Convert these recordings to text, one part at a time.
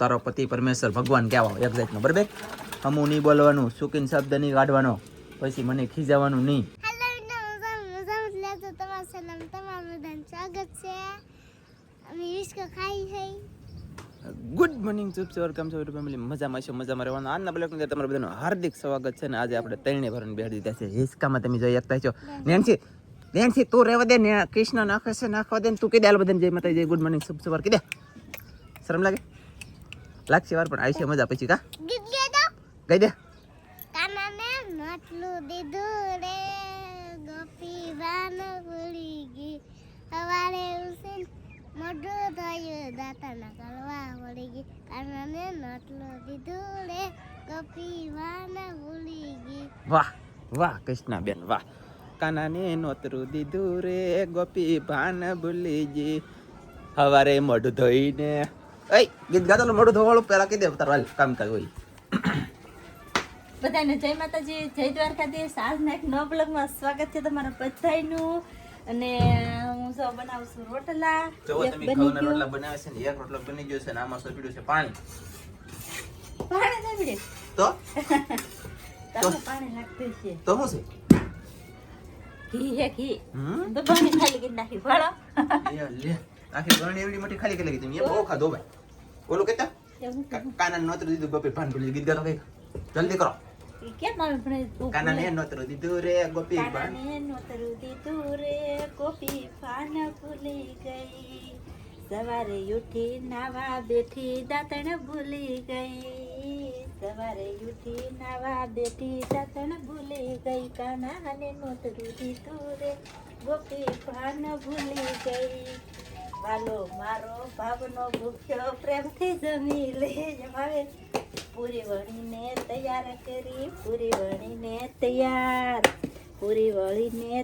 તારો પતિ પરમેશ્વર ભગવાન કહેવા એક્ઝેક્ટનો બરાબર. હમું નહીં બોલવાનું, સુકીન શબ્દ નહીં કાઢવાનો, પછી મને ખીજાવાનું નહીં. ગુડ મોર્નિંગ ચૂપ વેલકમ ટુ ફેમિલી. મજામાં છો, મજામાં રહેવાનું. આજના બ્લોગની અંદર તમારું બધાનું હાર્દિક સ્વાગત છે. ને આજે આપણે ત્રણે ભરને બેઠી દીધા છે હિસકામાં. તમે જોઈ શકતા છો. નેન્સી તું રહેવા દે ને, કૃષ્ણ નાખે છે નાખવા દે ને, તું કીધે હાલ બધાને જય માતા જય ગુડ મોર્નિંગ શુભ સવાર કીધે. શરમ લાગશે વાર પણ આવી છે મજા પછી કા ગઈ દે. કાનાને નટલું દીધું રે ગોપી બાન ભૂલી ગઈ સવારે ઉસીન મોઢું ધોયું દાંતના કલવા વળી ગઈ કાનાને નટલું દીધું રે ગોપી બાન ભૂલી ગઈ. વાહ વાહ કૃષ્ણા બેન વાહ. કાનાને નોતરું દીધું રે ગોપી ભાન ભૂલી ગઈ હવારે મોઢું ધોઈને. ગીત ગાતો મોઢું ધોવાળું પેલા કીધે તાર કામ કાજ હોય. બધાને જય માતાજી, જય દ્વારકાધીશ. આજના એક નવા બ્લોગમાં સ્વાગત છે તમારા બધાયનું. અને હું જો બનાવું છું રોટલા. એક બની ગયો રોટલા બનાવે છે ને એક રોટલો બની ગયો છે ને આમાં સોપડ્યું છે પાણી. પાણી સોપડ્યું તો પાણી નાખતું છે તો શું છે? ઘી હે ઘી. તો પાણી ખાલી કરી નાખી ભાળો. લે આખી ગણી એવડી મોટી ખાલી કરી લાગી. તમે બહુ ખાધો ભાઈ. ઓલું કેતા કાના નોતરું દીધું ગોપી ભાન ભૂલી ગીત ગાતો કઈ જલ્દી કરો. કેમ આવે ભણે કાનાને નોતરું દીધું રે ગોપી ભાન નોતરું દીધું રે ગોપી ભાન ભૂલી ગઈ સવારે ઉઠી નાવા બેઠી દાંતણ ભૂલી ગઈ સવારે ઉઠી નાવા બેઠી દાંતણ ભૂલી ગઈ કાનાને નોતરું દીધું રે ગોપી ભાન ભૂલી ગઈ વાલો મારો ભાવનો ભૂખ્યો પ્રેમથી જમી લે જમાવે પૂરી વળીને તૈયાર કરી પૂરી વળીને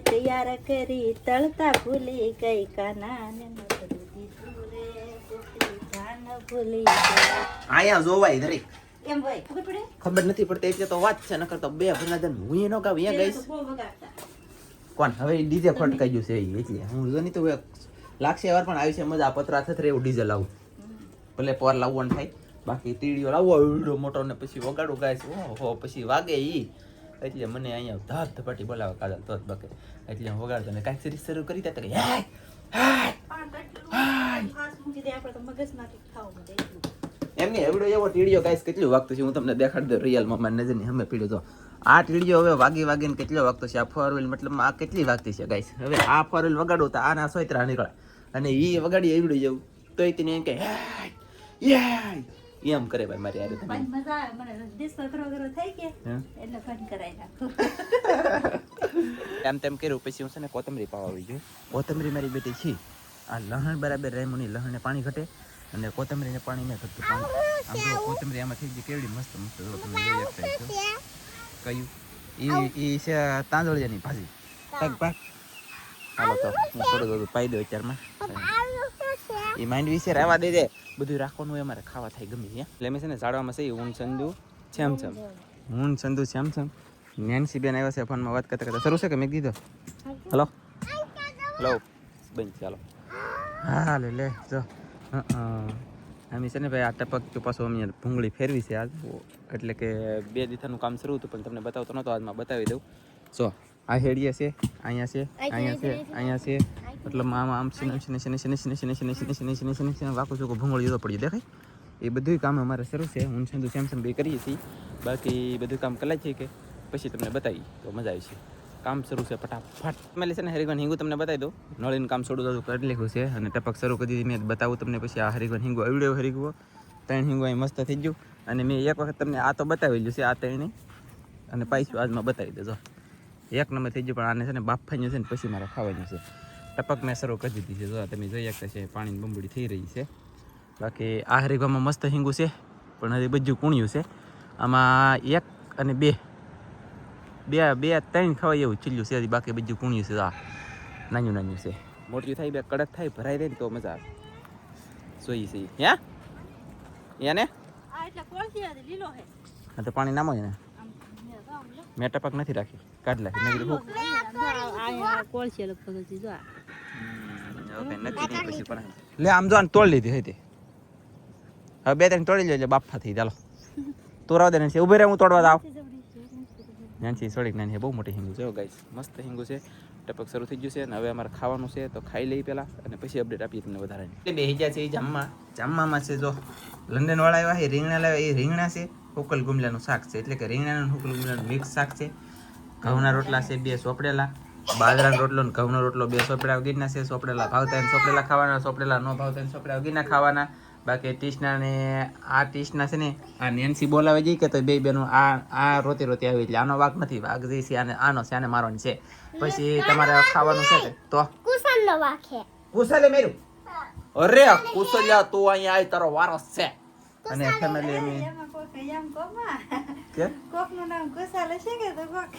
તૈયાર કરી તળતા ભૂલી ગઈ કાનાને નોતરું દીધું રે ગોપી ભાન ભૂલી ગઈ. આયા જોવાય દરેક એમ ભાઈ ખબર પડે? ખબર નથી પડતી એટલે તો વાત છે. નકર તો બે ભરનાદન હું એનો ગાવ અહીંયા ગઈશ કોણ હવે ડીજે ફટકાઈ ગયું છે એટલે હું જો નહીં તો લાગશે વાર પણ આવી છે મજા. પતરા થથરે એવું ડીઝલ લાવું ભલે પર લાવવાનું થાય. બાકી તીડીઓ લાવવો એવડો મોટો ને પછી વગાડું ગાય છે ઓહો પછી વાગે ઈ એટલે મને અહીંયા ધાપ ધપાટી બોલાવે કાજલ તો જ બકે એટલે હું વગાડતો ને કાંઈક સિરીઝ શરૂ કરી દેતા કે એમને એવડો એવો ટીડીઓ ગાઈસ કેટલું વાગતું છે હું તમને દેખાડી દઉં રિયલમાં મારી નજરની સામે પીડ્યો તો આ ટીડીઓ હવે વાગીને કેટલો વાગતો છે. આ ફોર વ્હીલ મતલબ આ કેટલી વાગતી છે ગાઈસ. હવે આ ફોર વ્હીલ વગાડું તો આના સોયત્રા નીકળે અને ઈ વગાડી એવડું જવું તોય તેને એમ કે એમ કરે ભાઈ મારી યાર તમે મજા આવે મને ડિસ્કો કરો થઈ કે એટલે ફન કરાઈ નાખો. તેમ કર્યું પછી હું છે ને કોથમરી પાવા આવી ગયો. કોથમરી મારી બેટી છે આ લહણ બરાબર રહે મુની લહણને પાણી ઘટે અને કોથમરીને પાણી ને ઘટતું પાણી. આમ જો કોથમરી આમાં થઈ ગઈ કેવડી મસ્ત મસ્ત જો તમે જોઈ શકતા છો. કયું ઈ છે તાંદળિયાની ભાજી પાક પાક. હાલો તો હું થોડું પાઈ દઉં વિચારમાં એ માઇન્ડ વિશે રહેવા દે દે બધું રાખવાનું હોય અમારે ખાવા થાય ગમે એટલે અમે છે ને ઝાડવામાં છે હું સંધુ છેમ નેન્સી બેન આવ્યા છે ફોનમાં વાત કરતા શરૂ છે કે મેં કીધો હલો બંધ ચાલો હા લે જો અમે છે ને ભાઈ આ ટપક પાછું અમે ભૂંગળી ફેરવી છે આજ એટલે કે 2 દિવસનું કામ શરૂ હતું પણ તમને બતાવતો નહોતો આજમાં બતાવી દઉં. જો આ હેડીએ છે અહીંયા છે મતલબ આમાં આમ વાકું ચોખ્ખું ભૂંગળી જતો પડી દેખાય. એ બધું કામ અમારે શરૂ છે. હું સંધુ સેમસમ બે કરીએ છીએ. બાકી બધું કામ કલાય છે કે પછી તમને બતાવી તો મજા આવી છે. કામ શરૂ છે ફટાફટ. મેં છે ને હરિગન હિંગુ તમને બતાવી દઉં. નળીનું કામ છોડું તો કરી લીધું છે અને ટપક શરૂ કરી દીધી. મેં બતાવું તમને પછી આ હરિગન હિંગુ એવડે હરિગવો 3 હિંગુ અહીં મસ્ત થઈ ગયું અને મેં એક વખત તમને આ તો બતાવી લીધું છે આ 3 અને પાછું આજમાં બતાવી દેજો. 1 નંબર થઈ ગયું પણ આને છે ને બાફાઈ છે ને પછી મારે ખાવાનું છે. ટપક મેં શરૂ કરી દીધી છે. જો તમે જોઈ શકતા છે પાણીની બંબુડી થઈ રહી છે. બાકી આ હરીગવામાં મસ્ત હિંગુ છે પણ હજી બધું કૂણ્યું છે. આમાં 1 અને 2 3 ખવાય એવું ચીલ્યું છે. બાકી બધું કૂણ્યું છે. આ નાનું છે. મોટી થાય બે કડક થાય ભરાઈ રહે ને તો મજા આવે. સોઈ છે યાને હા તો પાણી નામો ને મેં ટપક નથી રાખી કાઢ નાખી મેં કીધું લે આમ જો તોડ લીધી હતી હવે 2-3 તોડી લેજો બાફા થઈ ચાલો તું રાવ દે ને ઉભે રહે હું તોડવા જાવ નાનસી સોડીક નાની બહુ મોટી હિંગુ છે ગાઈસ મસ્ત હિંગુ છે ટપક શરૂ થઈ ગયું છે અને હવે અમારે ખાવાનું છે તો ખાઈ લઈ પહેલા અને પછી અપડેટ આપીએ તમને વધારાની એટલે બે હિજા છે એ જામમાં છે જો લંડન વાળા આવ્યા એ રીંગણા લાવ્યા એ રીંગણા છે હુકલ ગુમલાનું શાક છે એટલે કે રીંગણાનું હુકલ ગુમલાનું મિક્સ શાક છે ઘઉંના રોટલા છે 2 સોપડેલા બાજરાનો રોટલો ને ઘઉંનો રોટલો 2 સોપડા વગીરના છે સોપડેલા ભાવતા એને સોપડેલા ખાવાના સોપડેલા ન ભાવતા એને સોપડા વગીરના ખાવાના બાકી ટીશના ને આ ટીશના છે ને આ નેન્સી બોલાવે જઈ કે તો બે બેનો આ રોતી આવી એટલે આનો વાક નથી વાઘ જે છે આનો છે આને મારવાની છે પછી તમારે ખાવાનું છે તો કુસનનો વાખે કુશલે મેરું અરે કુશલ્યા તું અહીંયા આવી તારો વારો છે અને ફેમિલી એમ એમાં કોક એમ કોમાં કે કોકનું નામ કુશાલ હશે કે તો કોક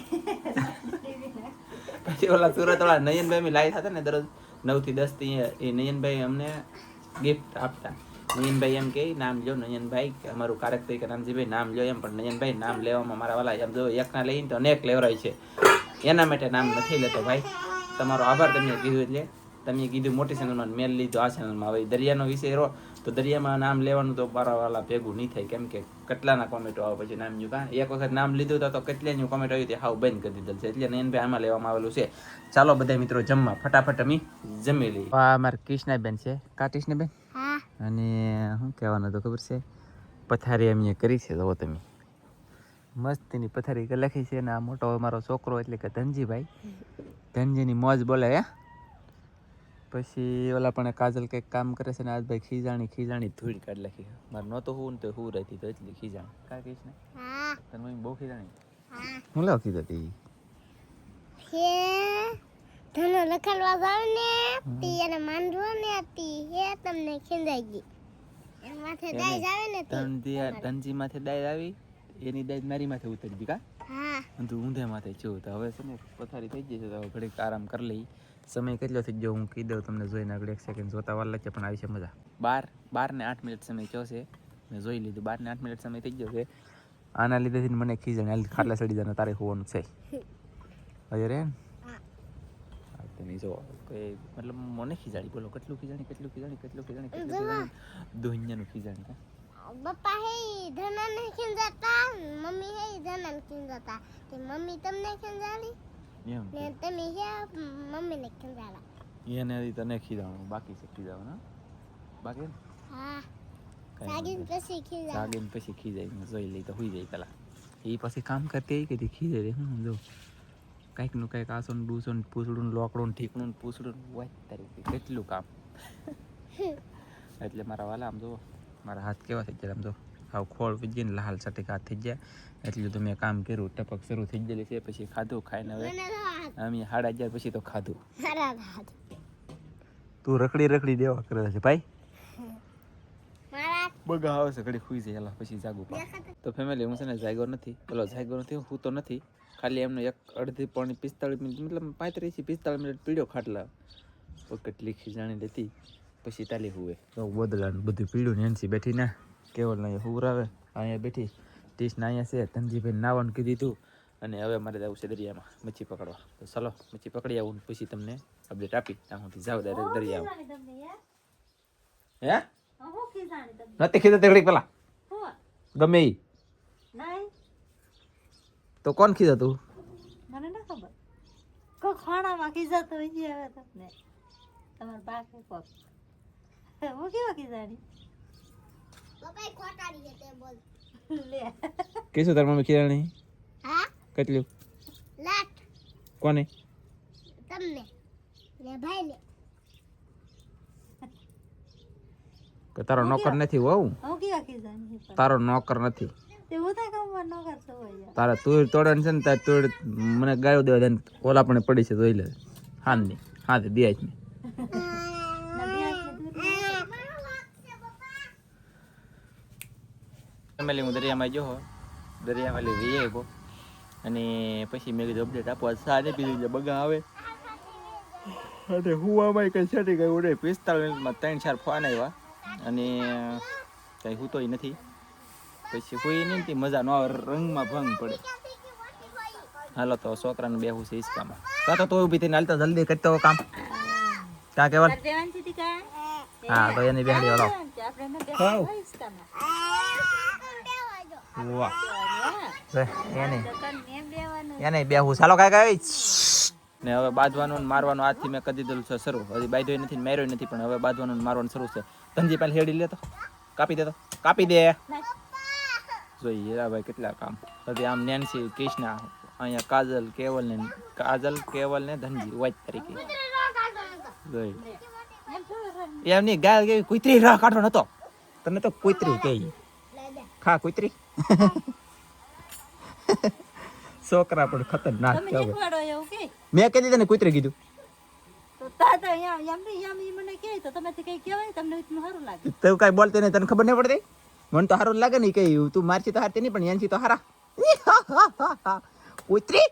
પછી ઓલા સુરત વાળા નયનભાઈ લાઈ થતા ને દરરોજ 9 થી 10 થી એ નયનભાઈ અમને ગિફ્ટ આપતા નયનભાઈ એમ કે નામ લ્યો નયનભાઈ કે અમારું કાર્યક તરીકે નામજીભાઈ નામ લ્યો એમ પણ નયનભાઈ નામ લેવામાં મારા વાલા એમ જો એકના લઈને તો અનેક લેવરાય છે એના માટે નામ નથી લેતો ભાઈ તમારો આભાર તમે કીધું એટલે તમે કીધું મોટી ચેનલમાં મેલ લીધો આ ચેનલમાં હવે દરિયાનો વિષય રહો તો દરિયામાં નામ લેવાનું તો મારા વાલા ભેગું નહીં થાય કેમ કે કેટલાના કોમેન્ટો આવે પછી નામ જો કાં એક વખત નામ લીધું તો કેટલાની કોમેન્ટ આવી હતી હાવ બંધ કરી દીધેલ છે એટલે નયનભાઈ આમાં લેવામાં આવેલું છે ચાલો બધા મિત્રો જમવા ફટાફટ અમે જમી લઈએ આ અમારા કૃષ્ણાબેન છે કા કૃષ્ણાબેન હા અને શું કહેવાનું તો ખબર છે પથારી અમે કરી છે તો તમે મસ્તીની પથારી લખી છે અને આ મોટો અમારો છોકરો એટલે કે ધનજીભાઈ ધનજીની મોજ બોલે હે પછી ઓલા પણ કાજલ કંઈક કામ કરે છે ને આજભાઈ ખીજાણી ધૂળ કાઢ લખી મારે નહોતો હું ને તો હું રહેતી તો એટલી ખીજાણી કા કહીશ ને હા તને મમ્મી બહુ ખીજાણી હા હું લાવ કીધું હતી હે ધનો લખલવા જાવ ને તી એને માંડવો ને તી હે તમને ખીંજાઈ ગઈ એ માથે દાઈ આવે ને તી ધનજી માથે દાય આવી એની દાય મારી માથે ઉતરી ગઈ કા હા અને તું ઊંધે માથે છું તો હવે છે ને પથારી થઈ ગઈ છે તો હવે ઘડીક આરામ કરી લઈ સમય કેટલો થઈ ગયો હું કહી દઉં તમને જોઈને આગળ 1 સેકન્ડ જોતા વાર લાગે પણ આવી છે મજા 12 ને 8 મિનિટ સમય થયો છે મેં જોઈ લીધું 12 ને 8 મિનિટ સમય થઈ ગયો છે આના લીધેથી મને ખીજાણ હાલ ખાટલા ચડી જાય તારે હોવાનું છે હવે રે તમે જો કોઈ મતલબ મને ખીજાણી બોલો કેટલું ખીજાણી દુનિયાનું ખીજાણી પપ્પા હે ધનને ખીંજાતા મમ્મી હે ધનને ખીંજાતા તે મમ્મી તમને ખીંજાડી એમ ને તમે હે મમ્મીને ખીંજાડા એને તને ખીજાવાનું બાકી છે ખીજાવાનું બાકી હા સાગીન પછી ખીંજા સાગીન પછી ખીજાય જોઈ લઈ તો હોઈ જાય પેલા એ પછી કામ કરતી કે ખીજાય રે હું જો કંઈક નું કંઈક આસન ડૂસન પૂછડું લોકડું ઠીકણું પૂછડું હોય તારી કેટલું કામ એટલે મારા વાલા આમ જો મારા હાથ કેવા થઈ ગયા આમ જો હાવ ખોળ વિજ્ઞાન લાલ સટીક હાથ થઈ ગયા એટલું તો મેં કામ કર્યું ટપક શરૂ થઈ ગયેલી છે પછી ખાધું ખાઈને હવે અમે 11:30 પછી તો ખાધું તું રખડી દેવા કરે છે ભાઈ બગા આવે છે ઘડી ખુઈ જાય એલા પછી જાગું તો ફેમિલી હું છે ને જાગ્યો નથી હું તો નથી ખાલી એમનો એક અડધી પોણી 45 મિનિટ મતલબ 35 થી 45 મિનિટ પીડ્યો ખાટલા કેટલી ખીજાણી લેતી પછી તાલી હુએ તો બદલાનું બધું પીડ્યું નેન્સી બેઠી ના કેવલ ના હુરાવે અહીંયા બેઠી ટીશ ના અહીંયા છે ધનજીભાઈ નાવાનું કીધી તું અને હવે મારે જવું છે દરિયામાં મચ્છી પકડવા તો ચલો મચ્છી પકડી આવું પછી તમને અપડેટ આપી ત્યાં સુધી જાવ ડાયરેક્ટ દરિયામાં હે નથી ખીજાતી ઘડીક પેલા ગમે ઈ તો કોણ ખીજાતું મને ના ખબર કો ખાણામાં ખીજાતો હોય છે હવે તમને તમાર બાકી કોક હું કેવા ખીજાણી પપ્પા ખોટાડી છે તે બોલ લે કેસો તાર મમ્મી ખીજાણી હા કેટલું લાટ કોને તમને ને ભાઈ ને કે તારો નોકર નથી વહુ હું કેવા ખીજાણી તારો નોકર નથી તે હું તા કામમાં ન કરતો હોય તારા તુર તોડવાની છે ને તાર તુર મને ગાયો દેવા દે ઓલા પણ પડી છે જોઈ લે હાંદી હાથે દિયા જ ફેમિલી હું દરિયામાં ગયો દરિયામાં લઈ જઈએ ગયો અને પછી મેં કીધું અપડેટ આપવા સાને પીધી છે બગા આવે અને હુવામાં કંઈ છેટી ગયું નહીં 45 મિનિટમાં 3-4 ફોન આવ્યા અને કંઈ હું તોય નથી પછી કોઈ નહીં મજા ન આવે રંગમાં ભંગ પડે હાલો તો છોકરાને બેહું છે હિસકામાં તો ઊભી થઈને હાલતો જલ્દી કરતો કામ ક્યાં કેવલ હા તો એને બેહાડી હલો આપણે એને હાવ. બેહાડવા ઈચ્છતામાં. વાહ એને તને બેવાનું. એને બેહું ચાલો કાંઈ ને હવે બાંધવાનું ને મારવાનું આજથી મેં કરી દીધેલું છે શરૂ. હજી બાંધ્યો નથી ને માર્યો નથી, પણ હવે બાંધવાનું ને મારવાનું શરૂ છે. ધનજી પાલ હેડી લેતો કાપી દે તો કાપી દે. જોઈએ હીરાભાઈ કેટલા કામ. હજી આમ નેન્સી કૃષ્ણા અહીંયા કાજલ કેવલ ને ધનજી વાઇટ તરીકે જોઈ એમ નહીં ગાય કેવી કુતરી રાહ કાઢો નતો તને તો કુતરી કહી ખા કુતરી છોકરા પણ ખતરનાક તમે છે હવે. શીખવાડો એવું કે મેં કીધી તને કુતરી કીધું તો તા તો એમ ઈ મને કહે તો તમે કઈ કહેવાય તમને એટલું સારું લાગે. તું કઈ બોલતી નહીં તને ખબર નહીં પડતી મને તો સારું લાગે નહીં કઈ તું મારથી તો હારતી નહીં પણ યાનથી તો હારા કુતરી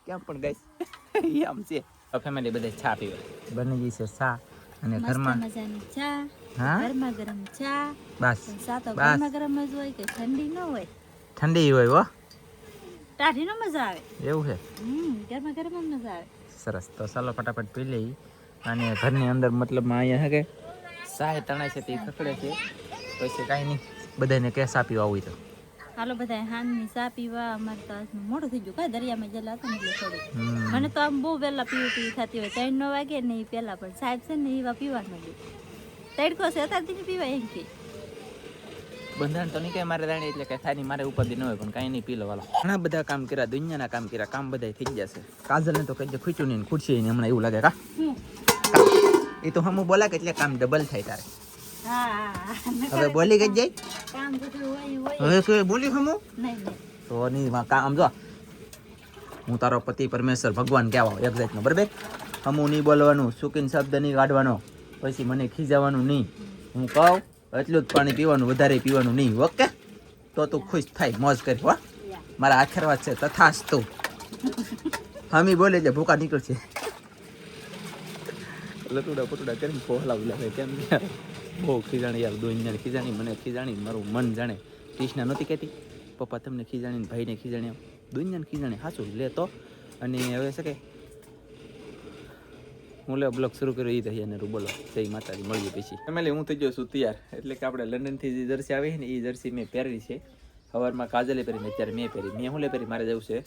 કેમ પણ ગઈ આમ છે ફેમિલી બધા ચા પીવે બની ગઈ છે ચા અને મસ્ત ઘરમાં મજાની ચા, હા ગરમા ગરમ ચા. બસ ચા તો બસ. ગરમા ગરમ જ હોય કે ઠંડી ન હોય. ઠંડી હોય હો ટાઢીનો મજા આવે. એવું છે ગરમા ગરમ જ મજા આવે. સરસ તો ચાલો ફટાફટ પી લઈ અને ઘરની અંદર મતલબમાં અહીંયા હે કે સાહે તણાય છે તે ખકડે છે પછી કાંઈ નહીં બધાને કે ચા પીવા હોય તો હાલો બધા હાનની ચા પીવા. અમારે તો આજનું મોડું થઈ ગયું. કાંઈ દરિયામાં ગયેલા હતા ને એટલે થોડું. મને તો આમ બહુ વહેલા પીવી થતી હોય 3-9 વાગે ને એ પહેલા પણ સાહેબ છે ને એવા પીવાનું દે તડકો છે અત્યારથી નહીં પીવાય એમ કે બંધારણ તો નહીં કે મારે જાણે એટલે કે થાની મારે ઉપાધિ ન હોય પણ કાંઈ નહીં પી લો વાલા. ઘણા બધા કામ કર્યા દુનિયાના કામ કર્યા કામ બધા થઈ જશે. કાજલને તો કઈ ખૂચ્યું નહીં ખુરશી ને હમણાં એવું લાગે કા એ તો હમું બોલા કે એટલે કામ ડબલ થાય તારે. હવે બોલી ગઈ જાય કામ બધું હોય હવે શું બોલી હમું નહીં તો નહીં કામ જો હું તારો પતિ પરમેશ્વર ભગવાન કહેવા એક્ઝેક્ટ નો બરાબર હમું નહીં બોલવાનું સુકીન શબ્દ નહીં કાઢવાનો પછી મને ખીજાવાનું નહીં હું કહું એટલું જ પાણી પીવાનું વધારે પીવાનું નહીં ઓકે તો તું ખુશ થાય મોજ કરી હો મારા આખીર્વાદ છે તથાસ્તુ હમી બોલે એટલે ભૂકા નીકળશે લટુડા પટુડા કરીને પોહલાવું લાગે કેમ બહુ ખીજાણી યાર દોઈને ખીજાણી મને ખીજાણી મારું મન જાણે કૃષ્ણા નહોતી કહેતી પપ્પા તમને ખીજાણી ભાઈને ખીજાણી દુનિયાને ખીજાણી સાચું લે તો અને હવે છે કે હું લે બ્લોગ શરૂ કર્યો એ થઈ અને બોલો જય માતાજી મળીએ પછી ફેમિલી હું થઈ ગયો છું તૈયાર એટલે કે આપણે લંડનથી જે જર્સી આવી ને એ જર્સી મેં પહેરી છે સવારમાં કાજલે પહેરીને અત્યારે મેં પહેરી મેં હું લે પહેરી મારે જવું છે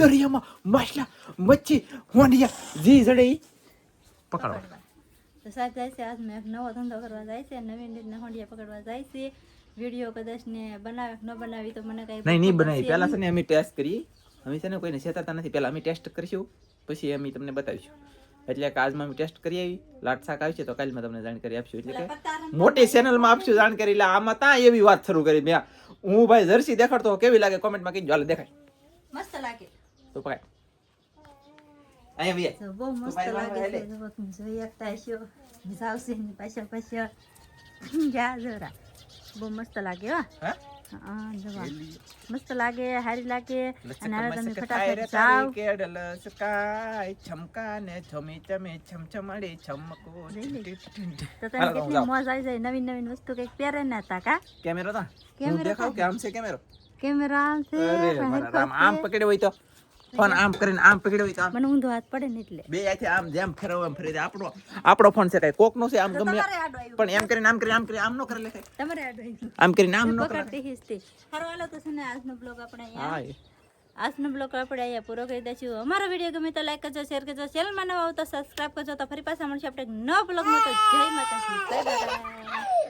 દરિયામાં માછલા મચ્છી હોંડિયા જી જડે ઈ પકડવા તો સાહેબ જાય છે આજ મેં એક નવો ધંધો કરવા જાય છે નવીન રીતના હોંડિયા પકડવા જાય છે. વિડીયો કદાચ ને બનાવે ન બનાવી તો મને કઈ નહીં બનાવી પહેલા છે ને અમે ટેસ્ટ કરીએ અમે છે ને કોઈને છેતરતા નથી પહેલા અમે ટેસ્ટ કરીશું પછી અમે તમને બતાવીશું એટલે કે આજમાં અમે ટેસ્ટ કરી આવી લાટ શાક આવી છે તો કાલમાં તમને જાણકારી આપશું એટલે કે મોટી ચેનલમાં આપશું જાણકારી એટલે આમાં ત્યાં એવી વાત શરૂ કરી મેં હું ભાઈ જર્સી દેખાડતો કેવી લાગે કોમેન્ટમાં કીધું હાલ દેખાય મસ્ત લાગે. તો પકડ અહીંયા તો બહુ મસ્ત લાગે છે. જો તમે જોઈ શકતા છો જાવશે ને પાછળ જા જરા બહુ મસ્ત લાગે હો. હા હા જવા મસ્ત લાગે હારી લાગે અને હવે તમે ફટાફટ જાવ. કેડલ સકાય છમકા ને છમી ચમે છમછમાડી છમકો તો તને કેટલી મોજ આવી જાય નવીન નવીન વસ્તુ કઈક પહેરે ના હતા કા કેમેરો તા કેમેરો હું દેખાવ કે આમ છે કેમેરો કેમેરા આમ છે અરે મારા રામ આમ પકડ્યો હોય તો ફોન આમ કરીને આમ પકડ્યો હોય તો આમ મને ઊંધો હાથ પડે ને એટલે બે આથી આમ જેમ ફેરવો એમ ફરી દે આપણો ફોન છે કઈ કોક નો છે આમ ગમે તમારે આડો આવ્યું પણ એમ કરીને આમ નો કરે લે તમારે આડો આવ્યું આમ કરીને આમ નો કરે પકડતી હિસ્તી હારો હાલો તો છે ને આજનો બ્લોગ આપણે હા અહીંયા આજનો બ્લોગ આપણે અહીંયા પૂરો કરી દઈશું. અમારો વિડીયો ગમે તો લાઈક કરજો શેર કરજો ચેનલમાં નવા હો તો સબસ્ક્રાઇબ કરજો. તો ફરી પાછા મળશે આપણે એક નવા બ્લોગમાં. તો જય માતાજી બાય બાય.